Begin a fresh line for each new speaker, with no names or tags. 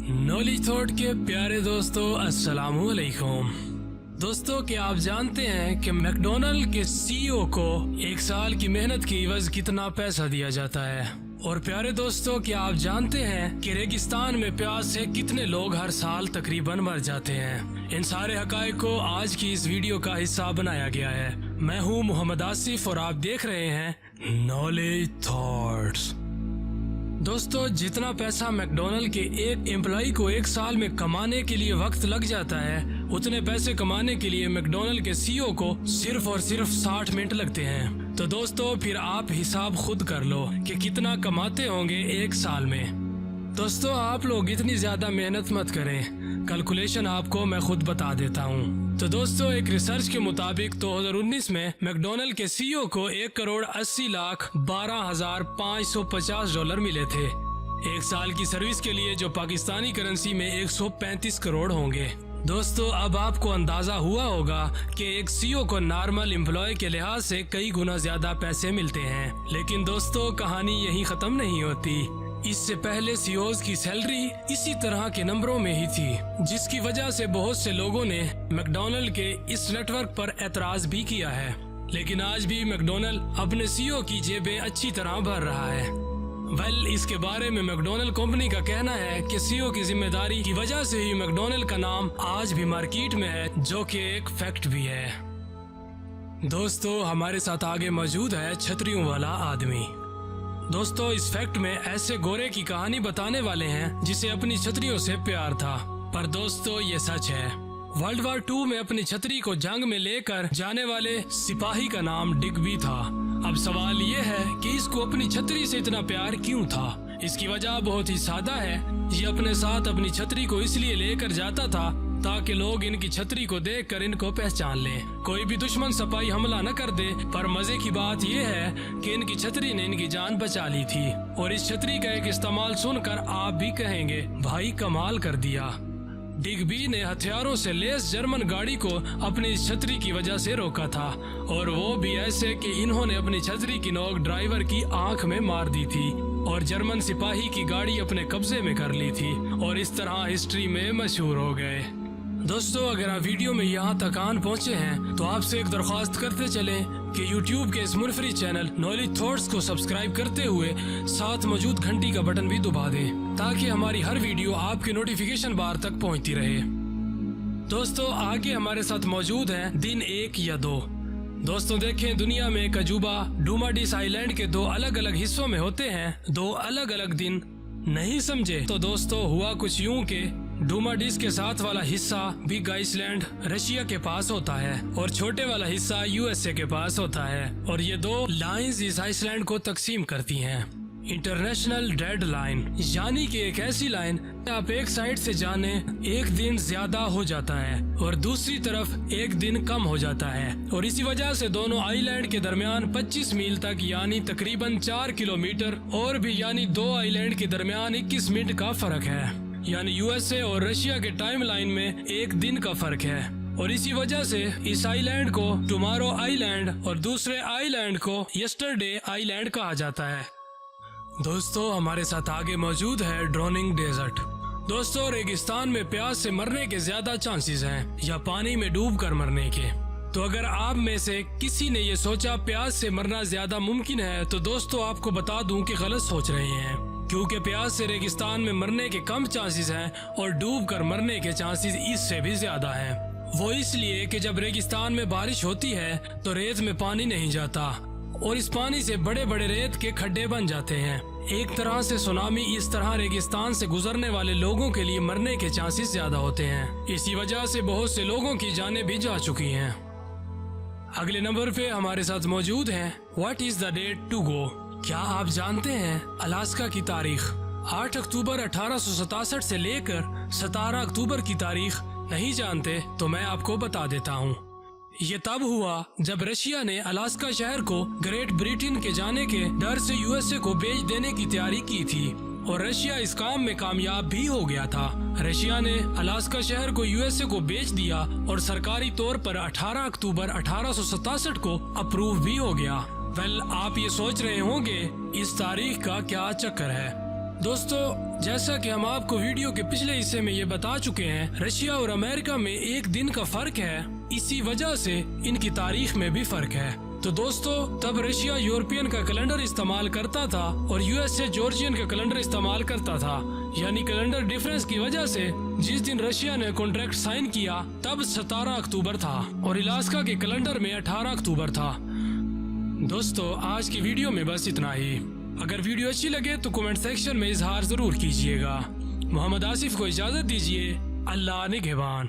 Knowledge thought के प्यारे दोस्तों, अस्सलाम वालेकुम। दोस्तों, क्या आप जानते हैं कि मैकडॉनल्ड के सीईओ को एक साल की मेहनत की इवज कितना पैसा दिया जाता है? और प्यारे दोस्तों, क्या आप जानते हैं कि रेगिस्तान में प्यास से कितने लोग हर साल तकरीबन मर जाते हैं? इन सारे हकायक को आज की इस वीडियो का हिस्सा बनाया गया है। मैं हूँ मोहम्मद आसिफ और आप देख रहे हैं नॉलेज थॉट्स। दोस्तों, जितना पैसा मैकडॉनल्ड के एक एम्प्लॉय को एक साल में कमाने के लिए वक्त लग जाता है, उतने पैसे कमाने के लिए मैकडॉनल्ड के सीईओ को सिर्फ और सिर्फ 60 मिनट लगते हैं। तो दोस्तों, फिर आप हिसाब खुद कर लो कि कितना कमाते होंगे एक साल में। दोस्तों, आप लोग इतनी ज्यादा मेहनत मत करें, कैलकुलेशन आपको मैं खुद बता देता हूँ। तो दोस्तों, एक रिसर्च के मुताबिक 2019 में मैकडॉनल्ड के सीईओ को 1,80,12,550 डॉलर मिले थे। एक साल की सर्विस के लिए, जो पाकिस्तानी करेंसी में 135 करोड़ होंगे। दोस्तों, अब आपको अंदाजा हुआ होगा कि एक सीईओ को नॉर्मल एम्प्लॉय के लिहाज से कई गुना ज्यादा पैसे मिलते हैं। लेकिन दोस्तों, कहानी यहीं खत्म नहीं होती। इससे पहले सीईओज की सैलरी इसी तरह के नंबरों में ही थी, जिसकी वजह से बहुत से लोगों ने मैकडॉनल्ड के इस नेटवर्क पर एतराज भी किया है। लेकिन आज भी मैकडॉनल्ड अपने सीईओ की जेबें अच्छी तरह भर रहा है। इसके बारे में मैकडॉनल्ड कंपनी का कहना है कि सीईओ की जिम्मेदारी की वजह से ही मैकडॉनल्ड का नाम आज भी मार्केट में है, जो कि एक फैक्ट भी है। दोस्तों, हमारे साथ आगे मौजूद है छतरियों वाला आदमी। दोस्तों, इस फैक्ट में ऐसे गोरे की कहानी बताने वाले हैं जिसे अपनी छतरियों से प्यार था। पर दोस्तों, ये सच है। वर्ल्ड वार 2 में अपनी छतरी को जंग में लेकर जाने वाले सिपाही का नाम डिग्बी था। अब सवाल ये है कि इसको अपनी छतरी से इतना प्यार क्यों था? इसकी वजह बहुत ही सादा है। ये अपने साथ अपनी छतरी को इसलिए लेकर जाता था ताकि लोग इनकी छतरी को देखकर इनको पहचान लें, कोई भी दुश्मन सिपाही हमला न कर दे। पर मजे की बात यह है कि इनकी छतरी ने इनकी जान बचा ली थी। और इस छतरी का एक इस्तेमाल सुनकर आप भी कहेंगे, भाई कमाल कर दिया। डिग्बी ने हथियारों से लेस जर्मन गाड़ी को अपनी इस छतरी की वजह से रोका था, और वो भी ऐसे कि इन्होंने अपनी छतरी की नोक ड्राइवर की आंख में मार दी थी और जर्मन सिपाही की गाड़ी अपने कब्जे में कर ली थी, और इस तरह हिस्ट्री में मशहूर हो गए। दोस्तों, अगर आप वीडियो में यहाँ तक आन पहुँचे हैं तो आपसे एक दरख्वास्त करते चलें कि YouTube के इस मुनफरी चैनल नॉलेज थॉट्स को सब्सक्राइब करते हुए साथ मौजूद घंटी का बटन भी दबा दें, ताकि हमारी हर वीडियो आपके नोटिफिकेशन बार तक पहुँचती रहे। दोस्तों, आगे हमारे साथ मौजूद है दिन 1 या 2। दोस्तों, देखें, दुनिया में एक अजूबा डूमाडिस आइलैंड के 2 अलग अलग हिस्सों में होते हैं 2 अलग अलग दिन। नहीं समझे तो दोस्तों, हुआ कुछ यूं के डूमाडिस के साथ वाला हिस्सा बिग आइसलैंड रशिया के पास होता है और छोटे वाला हिस्सा यूएसए के पास होता है, और ये 2 लाइंस इस आइसलैंड को तकसीम करती हैं। इंटरनेशनल डेड लाइन, यानी कि एक ऐसी लाइन आप एक साइड से जाने एक दिन ज्यादा हो जाता है और दूसरी तरफ एक दिन कम हो जाता है, और इसी वजह से दोनों आइलैंड के दरमियान 25 मील तक यानी तकरीबन 4 किलोमीटर और भी यानी 2 आइलैंड के दरमियान 21 मिनट का फर्क है। यानी यूएसए और रशिया के टाइम लाइन में एक दिन का फर्क है, और इसी वजह से इस आइलैंड को टुमारो आइलैंड और दूसरे आइलैंड को यस्टरडे आइलैंड कहा जाता है। दोस्तों, हमारे साथ आगे मौजूद है ड्रोनिंग डेजर्ट। दोस्तों, रेगिस्तान में प्यास से मरने के ज्यादा चांसेस हैं या पानी में डूब कर मरने के। तो अगर आप में से किसी ने ये सोचा प्यास से मरना ज्यादा मुमकिन है, तो दोस्तों आपको बता दूं कि गलत सोच रहे हैं, क्योंकि प्यास से रेगिस्तान में मरने के कम चांसेस हैं और डूब कर मरने के चांसेस इससे भी ज्यादा हैं। वो इसलिए कि जब रेगिस्तान में बारिश होती है तो रेत में पानी नहीं जाता, और इस पानी से बड़े बड़े रेत के खड्डे बन जाते हैं। एक तरह से सुनामी इस तरह रेगिस्तान से गुजरने वाले लोगों के लिए मरने के चांसेस ज्यादा होते हैं। इसी वजह से बहुत से लोगों की जानें भी जा चुकी हैं। अगले नंबर पे हमारे साथ मौजूद हैं what is the date to go. क्या आप जानते हैं अलास्का की तारीख? 8 अक्टूबर 1867 से लेकर 17 अक्टूबर की तारीख नहीं जानते तो मैं आपको बता देता हूँ। ये तब हुआ जब रशिया ने अलास्का शहर को ग्रेट ब्रिटेन के जाने के डर से यूएसए को बेच देने की तैयारी की थी, और रशिया इस काम में कामयाब भी हो गया था। रशिया ने अलास्का शहर को यूएसए को बेच दिया और सरकारी तौर पर 18 अक्टूबर 1867 को अप्रूव भी हो गया। आप ये सोच रहे होंगे इस तारीख का क्या चक्कर है? دوستو جیسا کہ ہم آپ کو ویڈیو کے پچھلے حصے میں یہ بتا چکے ہیں، رشیا اور امریکہ میں ایک دن کا فرق ہے، اسی وجہ سے ان کی تاریخ میں بھی فرق ہے۔ تو دوستو تب رشیا یورپین کا کیلنڈر استعمال کرتا تھا اور یو ایس اے جارجین کا کیلنڈر استعمال کرتا تھا، یعنی کیلنڈر ڈیفرنس کی وجہ سے جس دن رشیا نے کانٹریکٹ سائن کیا تب 17 اکتوبر تھا اور الاسکا کے کیلنڈر میں 18 اکتوبر تھا۔ دوستو آج کی ویڈیو میں بس اتنا ہی۔ اگر ویڈیو اچھی لگے تو کمنٹ سیکشن میں اظہار ضرور کیجیے گا۔ محمد آصف کو اجازت دیجیے، اللہ نگہبان۔